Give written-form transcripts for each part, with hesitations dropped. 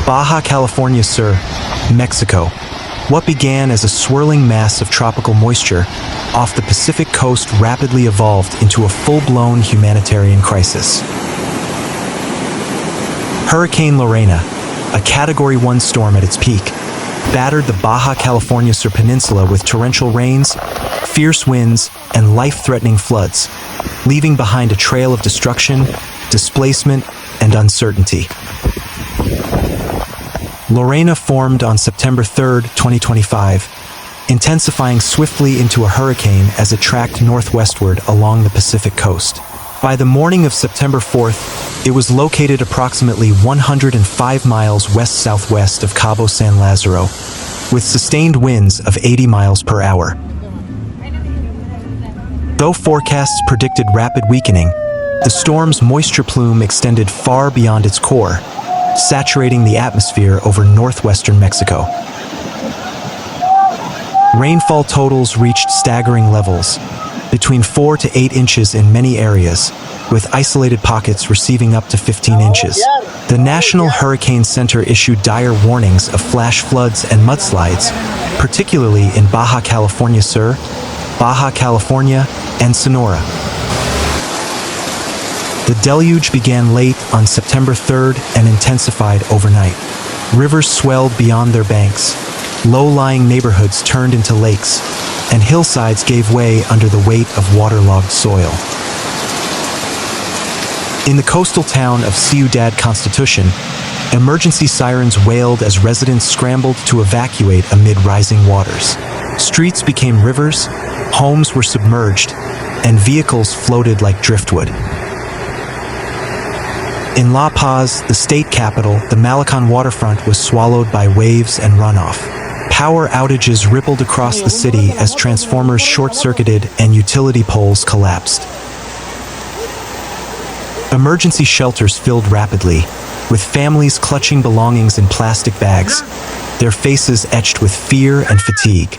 Baja California Sur, Mexico. What began as a swirling mass of tropical moisture off the Pacific coast rapidly evolved into a full-blown humanitarian crisis. Hurricane Lorena, a Category 1 storm at its peak, battered the Baja California Sur Peninsula with torrential rains, fierce winds, and life-threatening floods, leaving behind a trail of destruction, displacement, and uncertainty. Lorena formed on September 3, 2025, intensifying swiftly into a hurricane as it tracked northwestward along the Pacific coast. By the morning of September 4th, it was located approximately 105 miles west-southwest of Cabo San Lazaro, with sustained winds of 80 miles per hour. Though forecasts predicted rapid weakening, the storm's moisture plume extended far beyond its core, saturating the atmosphere over northwestern Mexico. Rainfall totals reached staggering levels, between 4 to 8 inches in many areas, with isolated pockets receiving up to 15 inches. The National Hurricane Center issued dire warnings of flash floods and mudslides, particularly in Baja California Sur, Baja California, and Sonora. The deluge began late on September 3rd and intensified overnight. Rivers swelled beyond their banks, low-lying neighborhoods turned into lakes, and hillsides gave way under the weight of waterlogged soil. In the coastal town of Ciudad Constitución, emergency sirens wailed as residents scrambled to evacuate amid rising waters. Streets became rivers, homes were submerged, and vehicles floated like driftwood. In La Paz, the state capital, the Malecón waterfront was swallowed by waves and runoff. Power outages rippled across the city as transformers short-circuited and utility poles collapsed. Emergency shelters filled rapidly, with families clutching belongings in plastic bags, their faces etched with fear and fatigue.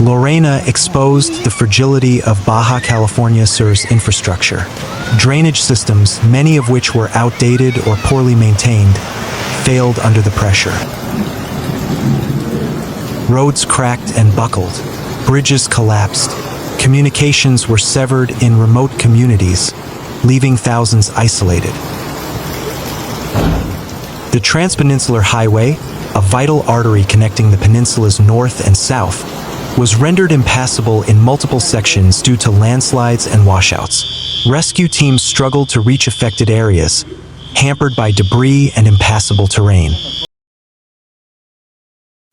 Lorena exposed the fragility of Baja California Sur's infrastructure. Drainage systems, many of which were outdated or poorly maintained, failed under the pressure. Roads cracked and buckled, bridges collapsed, communications were severed in remote communities, leaving thousands isolated. The Transpeninsular Highway, a vital artery connecting the peninsula's north and south, was rendered impassable in multiple sections due to landslides and washouts. Rescue teams struggled to reach affected areas, hampered by debris and impassable terrain.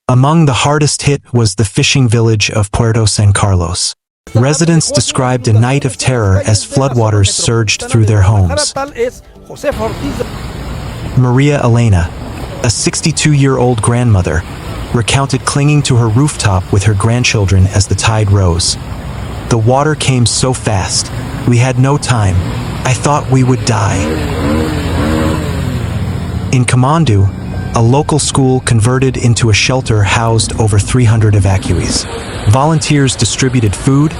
Among the hardest hit was the fishing village of Puerto San Carlos. Residents described a night of terror as floodwaters surged through their homes. Maria Elena, a 62-year-old grandmother, recounted clinging to her rooftop with her grandchildren as the tide rose. The water came so fast, we had no time. I thought we would die. In Kamandu, a local school converted into a shelter housed over 300 evacuees. Volunteers distributed food,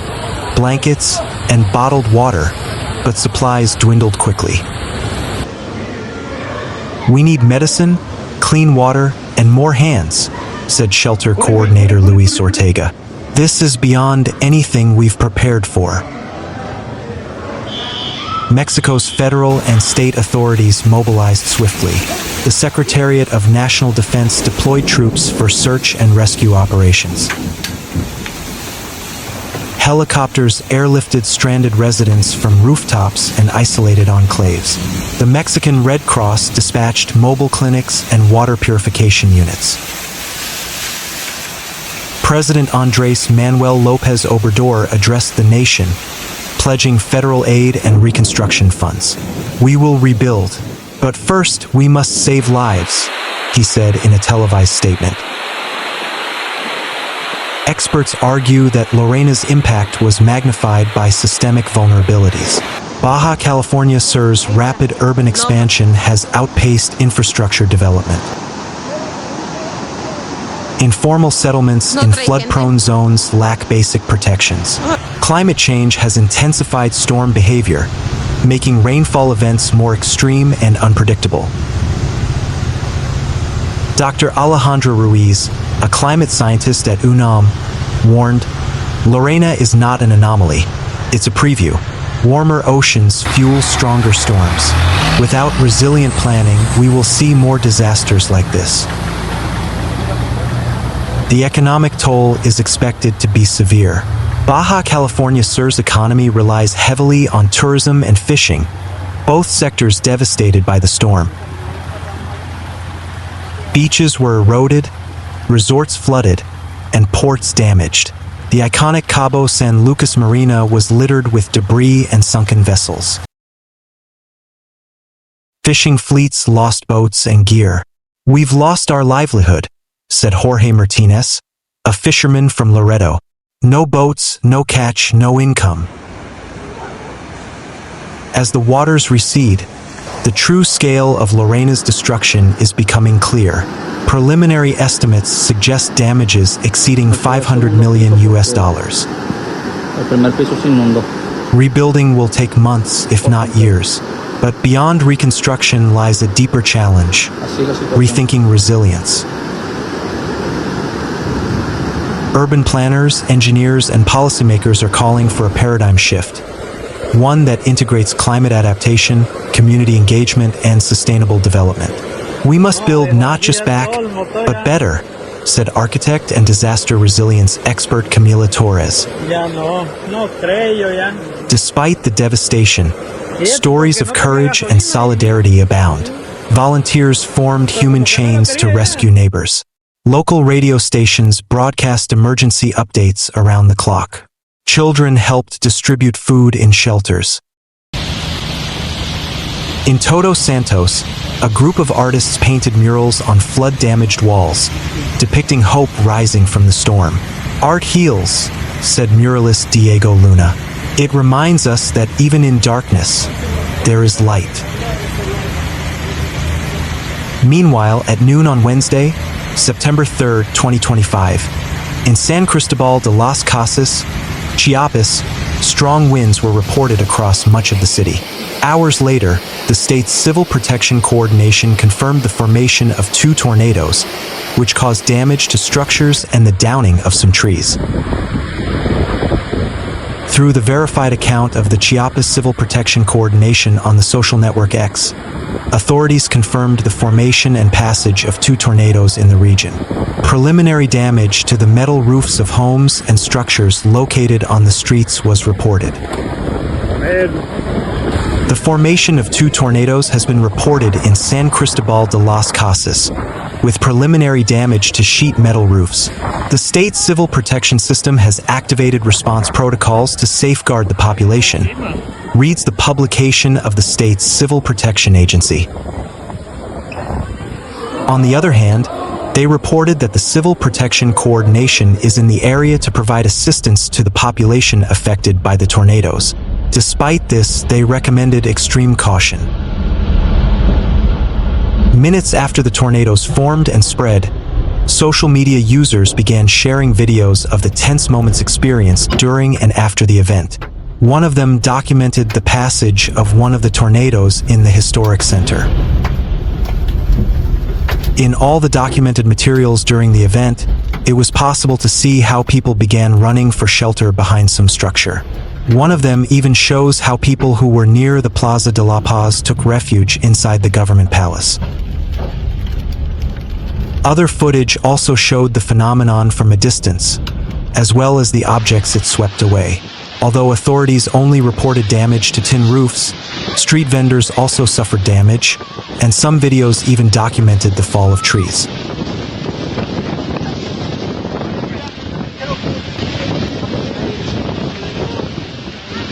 blankets, and bottled water, but supplies dwindled quickly. We need medicine, clean water, and more hands, said shelter coordinator Luis Ortega. This is beyond anything we've prepared for. Mexico's federal and state authorities mobilized swiftly. The Secretariat of National Defense deployed troops for search and rescue operations. Helicopters airlifted stranded residents from rooftops and isolated enclaves. The Mexican Red Cross dispatched mobile clinics and water purification units. President Andrés Manuel López Obrador addressed the nation, pledging federal aid and reconstruction funds. We will rebuild, but first we must save lives, he said in a televised statement. Experts argue that Lorena's impact was magnified by systemic vulnerabilities. Baja California Sur's rapid urban expansion has outpaced infrastructure development. Informal settlements in flood-prone zones lack basic protections. Climate change has intensified storm behavior, making rainfall events more extreme and unpredictable. Dr. Alejandra Ruiz, a climate scientist at UNAM, warned, "Lorena is not an anomaly. It's a preview. Warmer oceans fuel stronger storms. Without resilient planning, we will see more disasters like this." The economic toll is expected to be severe. Baja California Sur's economy relies heavily on tourism and fishing, both sectors devastated by the storm. Beaches were eroded, resorts flooded, and ports damaged. The iconic Cabo San Lucas Marina was littered with debris and sunken vessels. Fishing fleets lost boats and gear. "We've lost our livelihood," said Jorge Martinez, a fisherman from Loreto. "No boats, no catch, no income." As the waters recede, the true scale of Lorena's destruction is becoming clear. Preliminary estimates suggest damages exceeding $500 million. Rebuilding will take months, if not years. But beyond reconstruction lies a deeper challenge: rethinking resilience. Urban planners, engineers, and policymakers are calling for a paradigm shift, one that integrates climate adaptation, community engagement, and sustainable development. "We must build not just back, but better," said architect and disaster resilience expert Camila Torres. Despite the devastation, stories of courage and solidarity abound. Volunteers formed human chains to rescue neighbors. Local radio stations broadcast emergency updates around the clock. Children helped distribute food in shelters. In Todos Santos, a group of artists painted murals on flood-damaged walls, depicting hope rising from the storm. "Art heals," said muralist Diego Luna. "It reminds us that even in darkness, there is light." Meanwhile, at noon on Wednesday, September 3, 2025, in San Cristóbal de las Casas, Chiapas, strong winds were reported across much of the city. Hours later, the state's Civil Protection Coordination confirmed the formation of 2 tornadoes, which caused damage to structures and the downing of some trees. Through the verified account of the Chiapas Civil Protection Coordination on the social network X, authorities confirmed the formation and passage of 2 tornadoes in the region. Preliminary damage to the metal roofs of homes and structures located on the streets was reported. The formation of 2 tornadoes has been reported in San Cristóbal de las Casas, with preliminary damage to sheet metal roofs. The state civil protection system has activated response protocols to safeguard the population, reads the publication of the state's Civil Protection Agency. On the other hand, they reported that the Civil Protection Coordination is in the area to provide assistance to the population affected by the tornadoes. Despite this, they recommended extreme caution. Minutes after the tornadoes formed and spread, social media users began sharing videos of the tense moments experienced during and after the event. One of them documented the passage of one of the tornadoes in the historic center. In all the documented materials during the event, it was possible to see how people began running for shelter behind some structure. One of them even shows how people who were near the Plaza de la Paz took refuge inside the government palace. Other footage also showed the phenomenon from a distance, as well as the objects it swept away. Although authorities only reported damage to tin roofs, street vendors also suffered damage, and some videos even documented the fall of trees.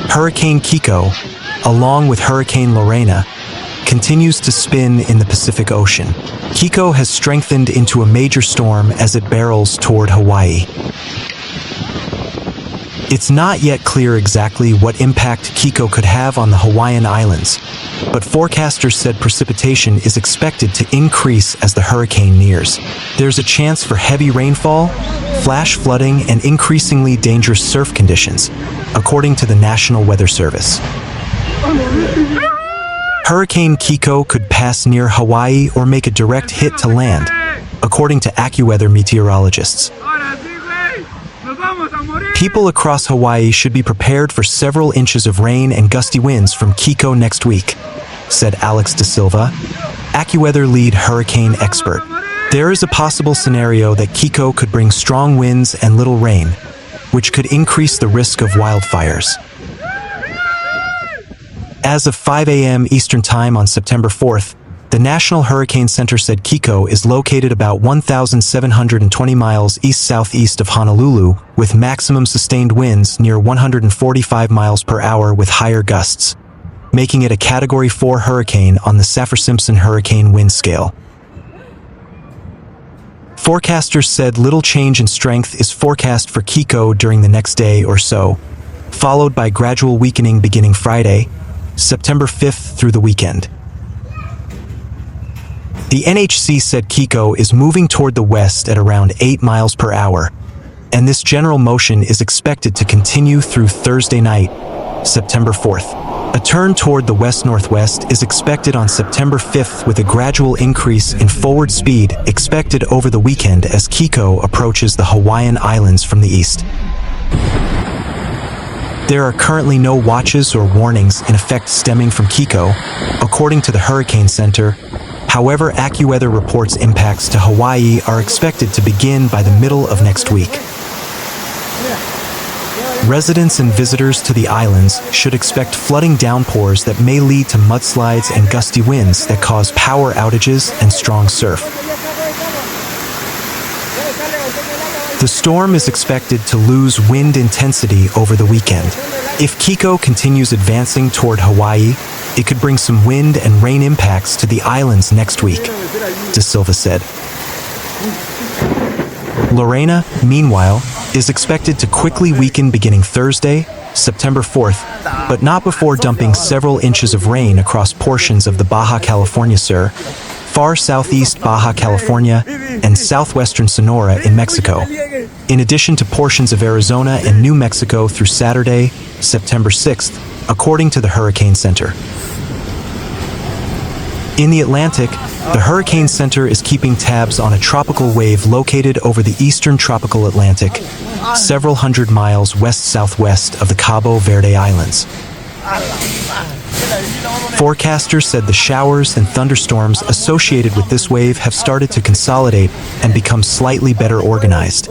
Hurricane Kiko, along with Hurricane Lorena, continues to spin in the Pacific Ocean. Kiko has strengthened into a major storm as it barrels toward Hawaii. It's not yet clear exactly what impact Kiko could have on the Hawaiian Islands, but forecasters said precipitation is expected to increase as the hurricane nears. There's a chance for heavy rainfall, flash flooding, and increasingly dangerous surf conditions, according to the National Weather Service. Hurricane Kiko could pass near Hawaii or make a direct hit to land, according to AccuWeather meteorologists. People across Hawaii should be prepared for several inches of rain and gusty winds from Kiko next week, said Alex De Silva, AccuWeather lead hurricane expert. There is a possible scenario that Kiko could bring strong winds and little rain, which could increase the risk of wildfires. As of 5 a.m. Eastern Time on September 4th, the National Hurricane Center said Kiko is located about 1,720 miles east-southeast of Honolulu, with maximum sustained winds near 145 miles per hour with higher gusts, making it a Category 4 hurricane on the Saffir-Simpson hurricane wind scale. Forecasters said little change in strength is forecast for Kiko during the next day or so, followed by gradual weakening beginning Friday, September 5th through the weekend. The NHC said Kiko is moving toward the west at around 8 miles per hour, and this general motion is expected to continue through Thursday night, September 4th. A turn toward the west-northwest is expected on September 5th with a gradual increase in forward speed expected over the weekend as Kiko approaches the Hawaiian Islands from the east. There are currently no watches or warnings in effect stemming from Kiko, according to the Hurricane Center. However, AccuWeather reports impacts to Hawaii are expected to begin by the middle of next week. Residents and visitors to the islands should expect flooding downpours that may lead to mudslides and gusty winds that cause power outages and strong surf. The storm is expected to lose wind intensity over the weekend. If Kiko continues advancing toward Hawaii, it could bring some wind and rain impacts to the islands next week, De Silva said. Lorena, meanwhile, is expected to quickly weaken beginning Thursday, September 4th, but not before dumping several inches of rain across portions of the Baja California Sur, far southeast Baja California, and southwestern Sonora in Mexico, in addition to portions of Arizona and New Mexico through Saturday, September 6th, according to the Hurricane Center. In the Atlantic, the Hurricane Center is keeping tabs on a tropical wave located over the eastern tropical Atlantic, several hundred miles west-southwest of the Cabo Verde Islands. Forecasters said the showers and thunderstorms associated with this wave have started to consolidate and become slightly better organized,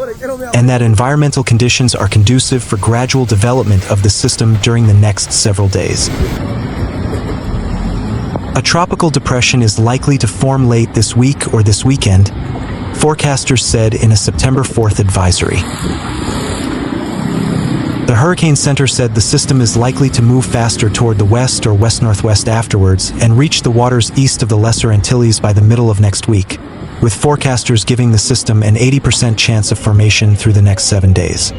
and that environmental conditions are conducive for gradual development of the system during the next several days. A tropical depression is likely to form late this week or this weekend, forecasters said in a September 4th advisory. The Hurricane Center said the system is likely to move faster toward the west or west-northwest afterwards and reach the waters east of the Lesser Antilles by the middle of next week, with forecasters giving the system an 80% chance of formation through the next 7 days.